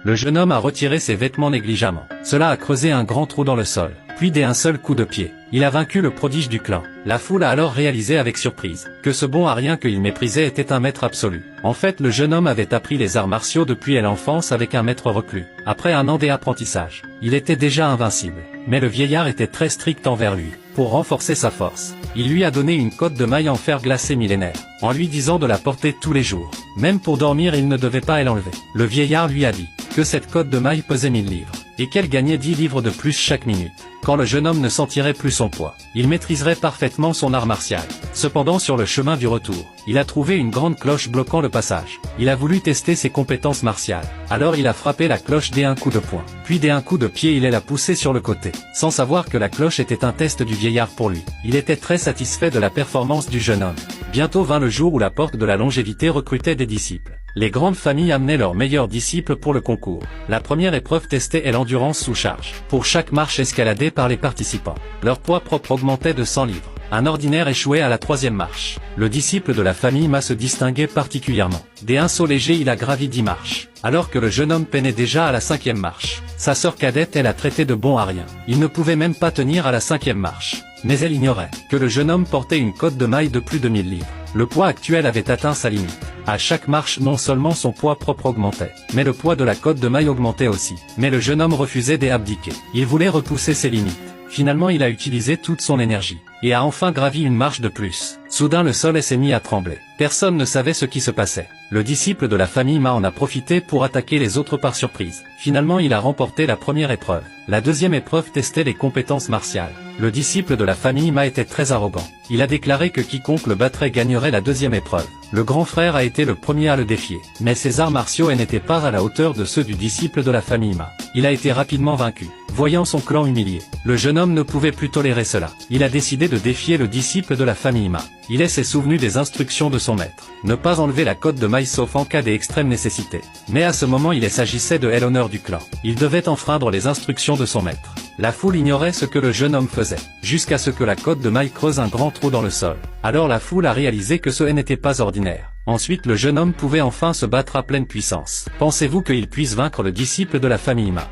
Le jeune homme a retiré ses vêtements négligemment. Cela a creusé un grand trou dans le sol. Puis d'un seul coup de pied, il a vaincu le prodige du clan. La foule a alors réalisé avec surprise que ce bon arien qu'il méprisait était un maître absolu. En fait, le jeune homme avait appris les arts martiaux depuis l'enfance avec un maître reclus. Après un an d'apprentissage, il était déjà invincible. Mais le vieillard était très strict envers lui. Pour renforcer sa force, il lui a donné une cotte de maille en fer glacé millénaire, en lui disant de la porter tous les jours. Même pour dormir, il ne devait pas l'enlever. Le vieillard lui a dit que cette cotte de maille pesait 1000 livres, et qu'elle gagnait 10 livres de plus chaque minute. Quand le jeune homme ne sentirait plus son poids, il maîtriserait parfaitement son art martial. Cependant, sur le chemin du retour, il a trouvé une grande cloche bloquant le passage. Il a voulu tester ses compétences martiales. Alors il a frappé la cloche d'un coup de poing. Puis d'un coup de pied, il l'a poussée sur le côté, sans savoir que la cloche était un test du vieillard pour lui. Il était très satisfait de la performance du jeune homme. Bientôt vint le jour où la porte de la longévité recrutait des disciples. Les grandes familles amenaient leurs meilleurs disciples pour le concours. La première épreuve testait l'endurance sous charge. Pour chaque marche escaladée par les participants, leur poids propre augmentait de 100 livres. Un ordinaire échouait à la troisième marche. Le disciple de la famille Ma se distinguait particulièrement. D'un saut léger, il a gravi 10 marches, alors que le jeune homme peinait déjà à la 5e marche. Sa sœur cadette, elle a traité de bon à rien. Il ne pouvait même pas tenir à la 5e marche. Mais elle ignorait que le jeune homme portait une cotte de maille de plus de 1000 livres. Le poids actuel avait atteint sa limite. À chaque marche, non seulement son poids propre augmentait, mais le poids de la cotte de maille augmentait aussi. Mais le jeune homme refusait d'abdiquer. Il voulait repousser ses limites. Finalement, il a utilisé toute son énergie, et a enfin gravi une marche de plus. Soudain, le sol s'est mis à trembler. Personne ne savait ce qui se passait. Le disciple de la famille Ma en a profité pour attaquer les autres par surprise. Finalement, il a remporté la première épreuve. La deuxième épreuve testait les compétences martiales. Le disciple de la famille Ma était très arrogant. Il a déclaré que quiconque le battrait gagnerait la deuxième épreuve. Le grand frère a été le premier à le défier. Mais ses arts martiaux n'étaient pas à la hauteur de ceux du disciple de la famille Ma. Il a été rapidement vaincu. Voyant son clan humilié, le jeune homme ne pouvait plus tolérer cela. Il a décidé de défier le disciple de la famille Ma. Il s'est souvenu des instructions de son maître. Ne pas enlever la cotte de maille sauf en cas d'extrême nécessité. Mais à ce moment, il s'agissait de l'honneur du clan. Il devait enfreindre les instructions de son maître. La foule ignorait ce que le jeune homme faisait, jusqu'à ce que la cotte de maille creuse un grand trou dans le sol. Alors la foule a réalisé que ce n'était pas ordinaire. Ensuite, le jeune homme pouvait enfin se battre à pleine puissance. Pensez-vous qu'il puisse vaincre le disciple de la famille Ma?